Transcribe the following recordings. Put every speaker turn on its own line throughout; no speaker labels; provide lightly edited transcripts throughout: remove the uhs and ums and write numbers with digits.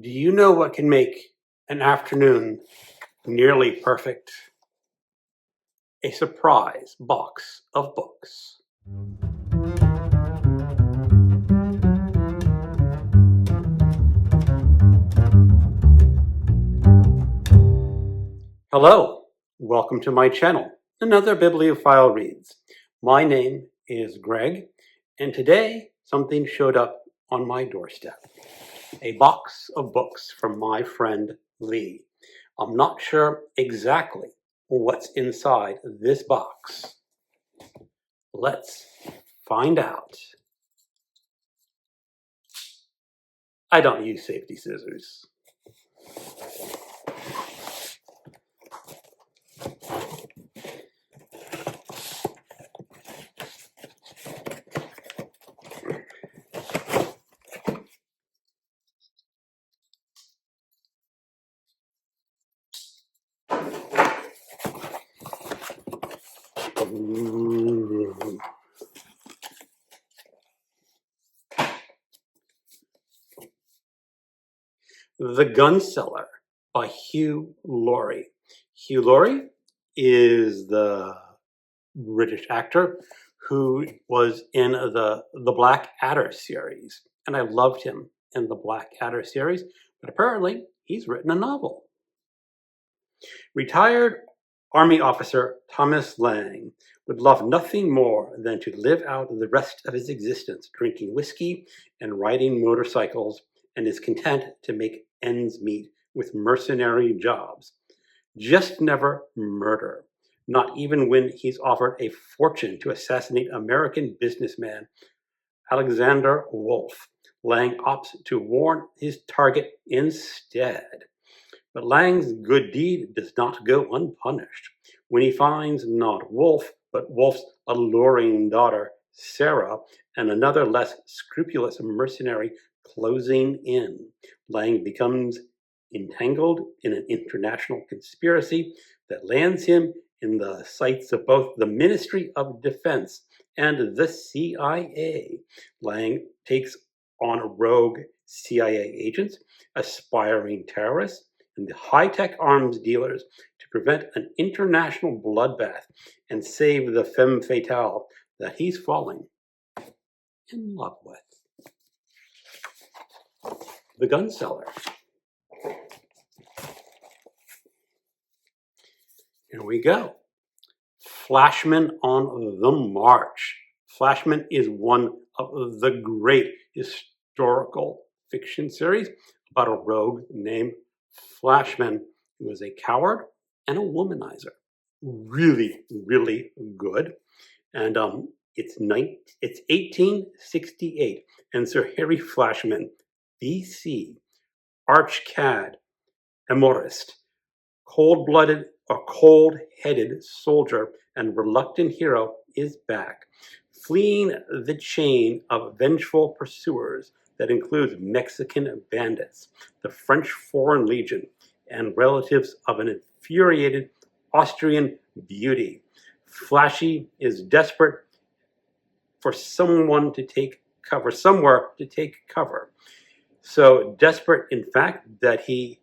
Do you know what can make an afternoon nearly perfect? A surprise box of books. Hello, welcome to my channel, Another Bibliophile Reads. My name is Greg, and today something showed up on my doorstep. A box of books from my friend Lee. I'm not sure exactly what's inside this box. Let's find out. I don't use safety scissors. The Gunseller by Hugh, Laurie. Hugh Laurie is the British actor who was in the Black Adder series, and I loved him in the Black Adder series, but apparently he's written a novel. Retired Army officer Thomas Lang would love nothing more than to live out the rest of his existence drinking whiskey and riding motorcycles, and is content to make ends meet with mercenary jobs. Just never murder, not even when he's offered a fortune to assassinate American businessman Alexander Wolfe. Lang opts to warn his target instead. But Lang's good deed does not go unpunished when he finds not Wolfe, but Wolfe's alluring daughter, Sarah, and another less scrupulous mercenary closing in. Lang becomes entangled in an international conspiracy that lands him in the sights of both the Ministry of Defense and the CIA. Lang takes on rogue CIA agents, aspiring terrorists, and the high-tech arms dealers to prevent an international bloodbath and save the femme fatale that he's falling in love with. The Gunseller. Here we go. Flashman on the March. Flashman is one of the great historical fiction series about a rogue named Flashman, who was a coward and a womanizer. Really, really good. And it's 1868, and Sir Harry Flashman, BC, arch-cad, amorist, cold-blooded or cold-headed soldier and reluctant hero is back, fleeing the chain of vengeful pursuers that includes Mexican bandits, the French Foreign Legion, and relatives of an infuriated Austrian beauty. Flashy is desperate for someone to take cover, somewhere to take cover. So desperate, in fact, that he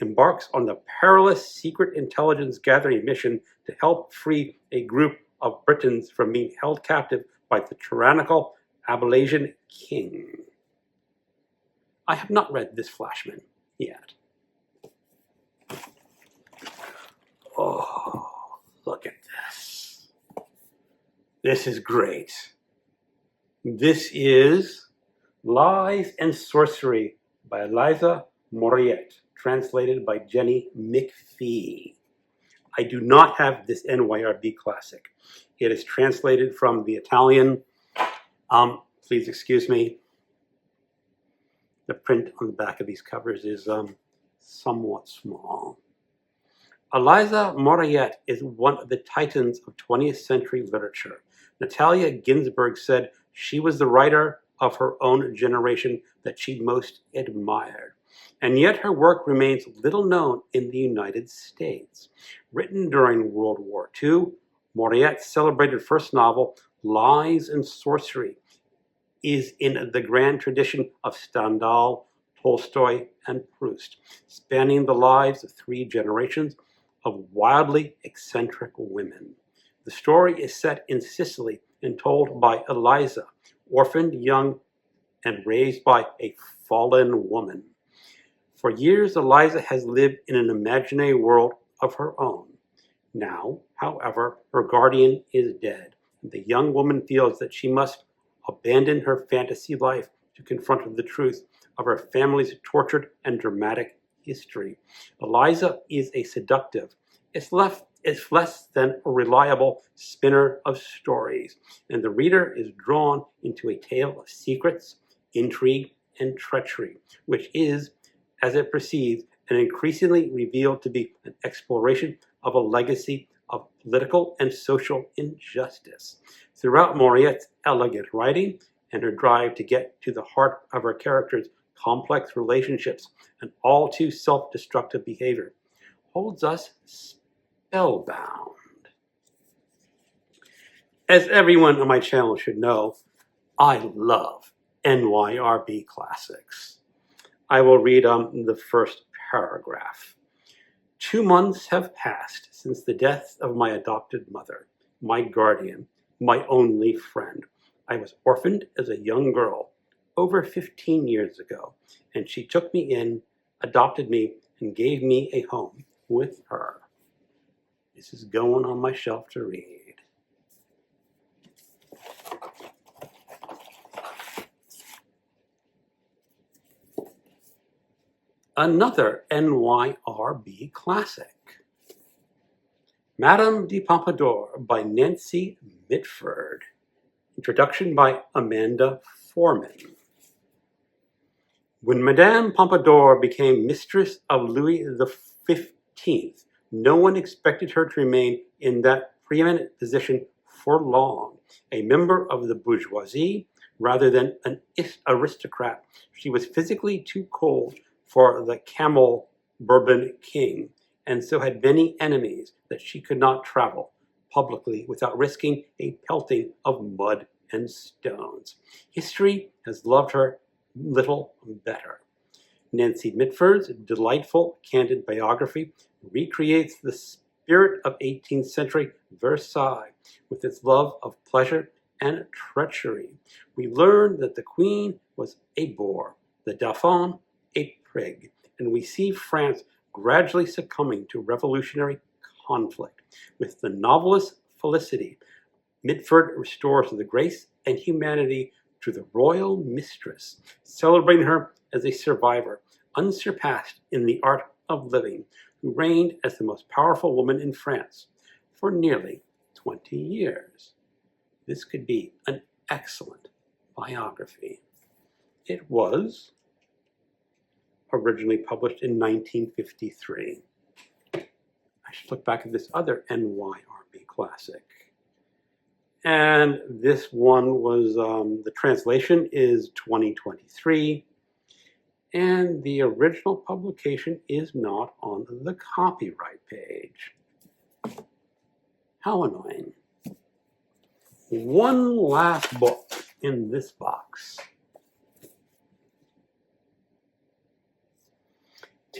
embarks on the perilous secret intelligence gathering mission to help free a group of Britons from being held captive by the tyrannical Abalazian king. I have not read this Flashman yet. Oh, look at this. This is great. This is Lies and Sorcery by Eliza Morante, translated by Jenny McPhee. I do not have this NYRB Classic. It is translated from the Italian. Please excuse me. The print on the back of these covers is somewhat small. Eliza Morante is one of the titans of 20th century literature. Natalia Ginsburg said she was the writer of her own generation that she most admired. And yet her work remains little known in the United States. Written during World War II, Morante's celebrated first novel, Lies and Sorcery, is in the grand tradition of Stendhal, Tolstoy, and Proust, spanning the lives of 3 generations of wildly eccentric women. The story is set in Sicily and told by Eliza, orphaned young and raised by a fallen woman. For years, Eliza has lived in an imaginary world of her own. Now, however, her guardian is dead. The young woman feels that she must abandon her fantasy life to confront the truth of her family's tortured and dramatic history. Eliza is a seductive, it's less than a reliable spinner of stories, and the reader is drawn into a tale of secrets, intrigue, and treachery, which is, as it proceeds, and increasingly revealed to be an exploration of a legacy of political and social injustice. Throughout Mauriette's elegant writing and her drive to get to the heart of her characters' complex relationships and all too self-destructive behavior, holds us spellbound. As everyone on my channel should know, I love NYRB Classics. I will read the first paragraph. 2 months have passed since the death of my adopted mother, my guardian, my only friend. I was orphaned as a young girl over 15 years ago, and she took me in, adopted me, and gave me a home with her. This is going on my shelf to read. Another NYRB classic, Madame de Pompadour by Nancy Mitford. Introduction by Amanda Foreman. When Madame Pompadour became mistress of Louis XV, no one expected her to remain in that preeminent position for long. A member of the bourgeoisie, rather than an aristocrat, she was physically too cold for the camel Bourbon king, and so had many enemies that she could not travel publicly without risking a pelting of mud and stones. History has loved her little better. Nancy Mitford's delightful, candid biography recreates the spirit of 18th century Versailles with its love of pleasure and treachery. We learn that the queen was a bore, the Dauphin a prig, and we see France gradually succumbing to revolutionary conflict. With the novelist's felicity, Mitford restores the grace and humanity to the royal mistress, celebrating her as a survivor, unsurpassed in the art of living, who reigned as the most powerful woman in France for nearly 20 years. This could be an excellent biography. It was originally published in 1953. I should look back at this other NYRB classic. And this one was, the translation is 2023, and the original publication is not on the copyright page. How annoying. One last book in this box.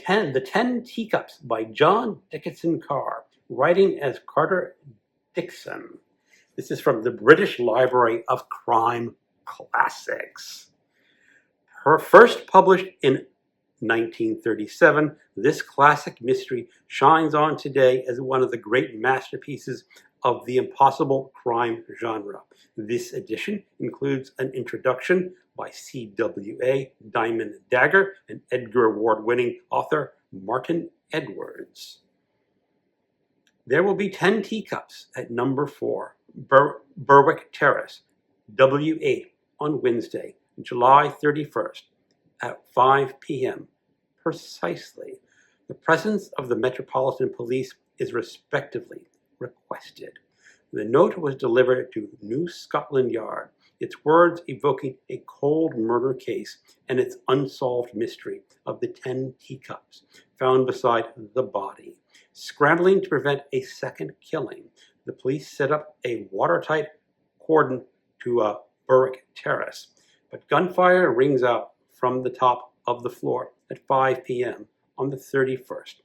The 10 Teacups by John Dickson Carr, writing as Carter Dickson. This is from the British Library of Crime Classics. Her first published in 1937, this classic mystery shines on today as one of the great masterpieces of the impossible crime genre. This edition includes an introduction by C.W.A. Diamond Dagger and Edgar Award-winning author Martin Edwards. There will be 10 teacups at number 4, Berwick Terrace, W8, on Wednesday, July 31st at 5 p.m. precisely. The presence of the Metropolitan Police is respectively requested. The note was delivered to New Scotland Yard, its words evoking a cold murder case and its unsolved mystery of the 10 teacups found beside the body. Scrambling to prevent a second killing, the police set up a watertight cordon to Berwick Terrace, but gunfire rings out from the top of the floor at 5 p.m. on the 31st,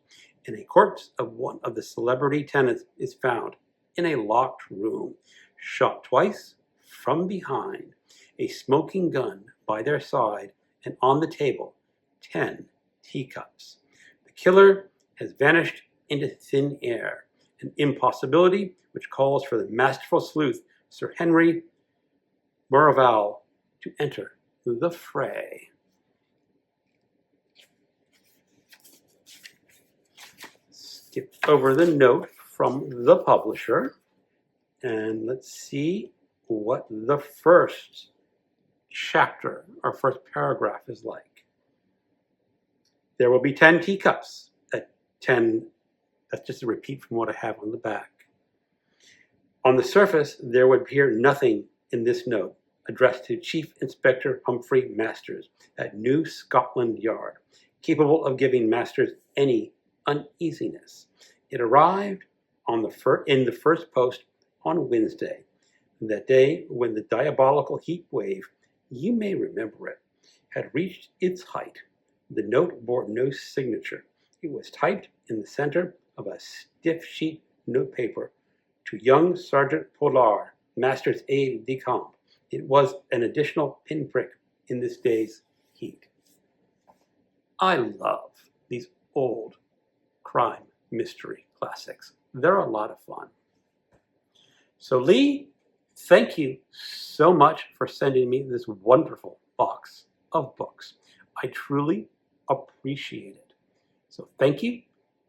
and a corpse of one of the celebrity tenants is found in a locked room, shot twice from behind, a smoking gun by their side, and on the table, 10 teacups. The killer has vanished into thin air, an impossibility which calls for the masterful sleuth Sir Henry Merivale to enter the fray. Skip over the note from the publisher, and let's see what the first chapter or first paragraph is like. There will be 10 teacups at 10. That's just a repeat from what I have on the back. On the surface, there would appear nothing in this note, addressed to Chief Inspector Humphrey Masters at New Scotland Yard, capable of giving Masters any uneasiness. It arrived in the first post on Wednesday, that day when the diabolical heat wave, you may remember it, had reached its height. The note bore no signature. It was typed in the center of a stiff sheet notepaper to young Sergeant Pollard, Master's aide-de-camp. It was an additional pinprick in this day's heat. I love these old crime mystery classics. They're a lot of fun. So Lee, thank you so much for sending me this wonderful box of books. I truly appreciate it. So thank you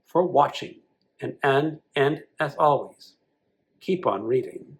for watching, and as always, keep on reading.